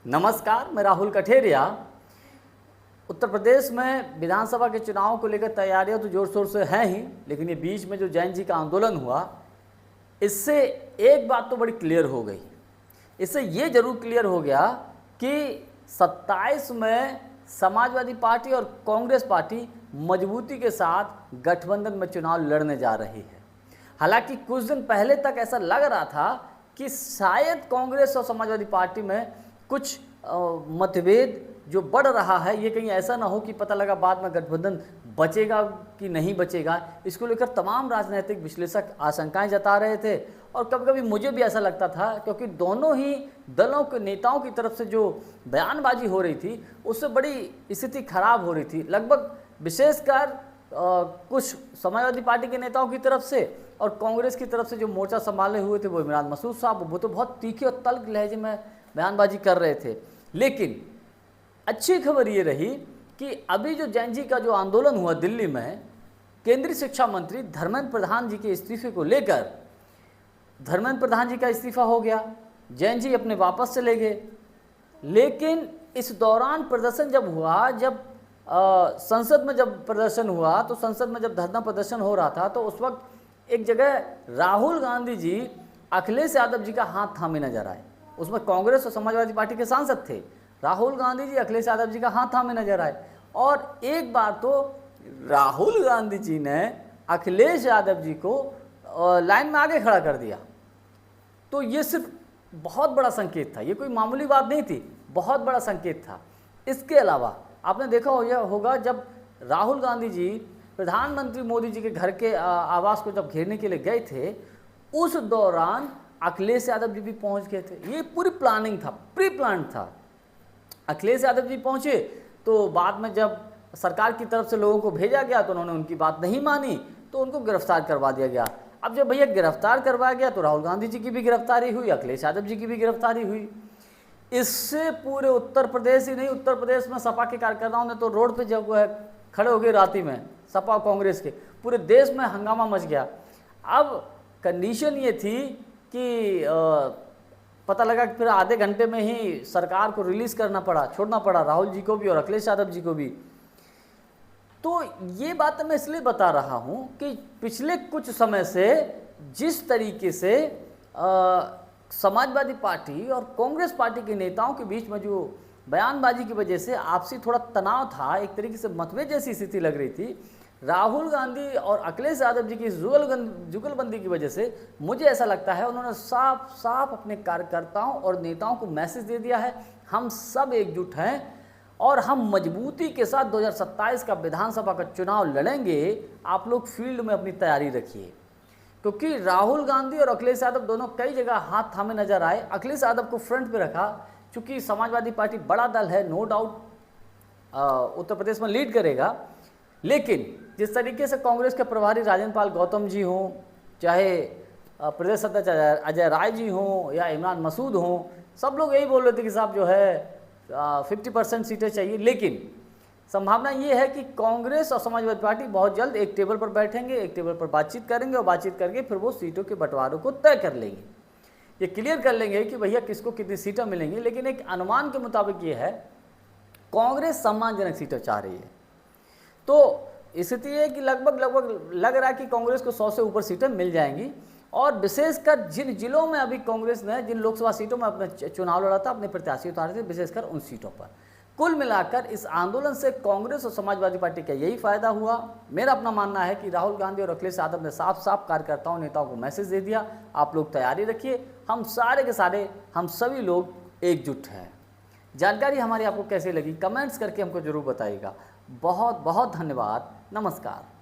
नमस्कार, मैं राहुल कठेरिया। उत्तर प्रदेश में विधानसभा के चुनाव को लेकर तैयारियां तो जोर शोर से हैं ही, लेकिन ये बीच में जो जैन जी का आंदोलन हुआ, इससे एक बात तो बड़ी क्लियर हो गई। इससे ये जरूर क्लियर हो गया कि 27 में समाजवादी पार्टी और कांग्रेस पार्टी मजबूती के साथ गठबंधन में चुनाव लड़ने जा रही है। हालांकि कुछ दिन पहले तक ऐसा लग रहा था कि शायद कांग्रेस और समाजवादी पार्टी में कुछ मतभेद जो बढ़ रहा है, ये कहीं ऐसा ना हो कि पता लगा बाद में गठबंधन बचेगा कि नहीं बचेगा। इसको लेकर तमाम राजनीतिक विश्लेषक आशंकाएं जता रहे थे और कभी कभी मुझे भी ऐसा लगता था, क्योंकि दोनों ही दलों के नेताओं की तरफ से जो बयानबाजी हो रही थी उससे बड़ी स्थिति खराब हो रही थी। लगभग विशेषकर कुछ समाजवादी पार्टी के नेताओं की तरफ से और कांग्रेस की तरफ से जो मोर्चा संभाले हुए थे वो इमरान मसूद साहब, वो तो बहुत तीखे और तल्ख लहजे में बयानबाजी कर रहे थे। लेकिन अच्छी खबर ये रही कि अभी जो जैन जी का जो आंदोलन हुआ दिल्ली में, केंद्रीय शिक्षा मंत्री धर्मेंद्र प्रधान जी के इस्तीफे को लेकर धर्मेंद्र प्रधान जी का इस्तीफा हो गया, जैन जी अपने वापस चले गए। लेकिन इस दौरान प्रदर्शन जब हुआ, जब संसद में जब प्रदर्शन हुआ, तो संसद में जब धरना प्रदर्शन हो रहा था तो उस वक्त एक जगह राहुल गांधी जी अखिलेश यादव जी का हाथ थामे नजर आए। उसमें कांग्रेस और समाजवादी पार्टी के सांसद थे। राहुल गांधी जी अखिलेश यादव जी का हाथ थामे नजर आए और एक बार तो राहुल गांधी जी ने अखिलेश यादव जी को लाइन में आगे खड़ा कर दिया। तो ये सिर्फ बहुत बड़ा संकेत था, ये कोई मामूली बात नहीं थी, बहुत बड़ा संकेत था। इसके अलावा आपने देखा होगा जब राहुल गांधी जी प्रधानमंत्री मोदी जी के घर के आवास को जब घेरने के लिए गए थे, उस दौरान अखिलेश यादव जी भी पहुंच गए थे। ये पूरी प्लानिंग था, प्री प्लान था। अखिलेश यादव जी पहुंचे तो बाद में जब सरकार की तरफ से लोगों को भेजा गया तो उन्होंने उनकी बात नहीं मानी, तो उनको गिरफ्तार करवा दिया गया। अब जब भैया गिरफ्तार करवाया गया तो राहुल गांधी जी की भी गिरफ्तारी हुई, अखिलेश यादव जी की भी गिरफ्तारी हुई। इससे पूरे उत्तर प्रदेश ही नहीं, उत्तर प्रदेश में सपा के कार्यकर्ताओं ने तो रोड पे जब खड़े हो गए राती में, सपा कांग्रेस के, पूरे देश में हंगामा मच गया। अब कंडीशन ये थी कि पता लगा कि फिर आधे घंटे में ही सरकार को रिलीज करना पड़ा, छोड़ना पड़ा, राहुल जी को भी और अखिलेश यादव जी को भी। तो ये बात मैं इसलिए बता रहा हूं कि पिछले कुछ समय से जिस तरीके से समाजवादी पार्टी और कांग्रेस पार्टी के नेताओं के बीच में जो बयानबाजी की वजह से आपसी थोड़ा तनाव था, एक तरीके से मतभेद जैसी स्थिति लग रही थी, राहुल गांधी और अखिलेश यादव जी की जुगलबंदी की वजह से मुझे ऐसा लगता है उन्होंने साफ साफ अपने कार्यकर्ताओं और नेताओं को मैसेज दे दिया है, हम सब एकजुट हैं और हम मजबूती के साथ 2027 का विधानसभा का चुनाव लड़ेंगे। आप लोग फील्ड में अपनी तैयारी रखिए। क्योंकि राहुल गांधी और अखिलेश यादव दोनों कई जगह हाथ थामे नजर आए। अखिलेश यादव को फ्रंट पे रखा, चूंकि समाजवादी पार्टी बड़ा दल है, नो डाउट उत्तर प्रदेश में लीड करेगा। लेकिन जिस तरीके से कांग्रेस के प्रभारी राजेंद्र पाल गौतम जी हों, चाहे प्रदेश अध्यक्ष अजय राय जी हों या इमरान मसूद हों, सब लोग यही बोल रहे थे कि साहब जो है 50% सीटें चाहिए। लेकिन संभावना ये है कि कांग्रेस और समाजवादी पार्टी बहुत जल्द एक टेबल पर बैठेंगे, एक टेबल पर बातचीत करेंगे और बातचीत करके फिर वो सीटों के बंटवारों को तय कर लेंगे। ये क्लियर कर लेंगे कि भैया किसको कितनी सीटें मिलेंगी। लेकिन एक अनुमान के मुताबिक ये है, कांग्रेस सम्मानजनक सीटें चाह रही है। तो स्थिति है कि लगभग लग रहा है कि कांग्रेस को 100 से ऊपर सीटें मिल जाएंगी। और विशेषकर जिन जिलों में अभी कांग्रेस ने जिन लोकसभा सीटों में अपने चुनाव लड़ा था, अपने प्रत्याशी उतारे थे, विशेषकर उन सीटों पर। कुल मिलाकर इस आंदोलन से कांग्रेस और समाजवादी पार्टी का यही फायदा हुआ। मेरा अपना मानना है कि राहुल गांधी और अखिलेश यादव ने साफ साफ कार्यकर्ताओं नेताओं को मैसेज दे दिया, आप लोग तैयारी रखिए, हम सारे के सारे, हम सभी लोग एकजुट हैं। जानकारी हमारी आपको कैसी लगी, कमेंट्स करके हमको जरूर बताइएगा। बहुत बहुत धन्यवाद। नमस्कार।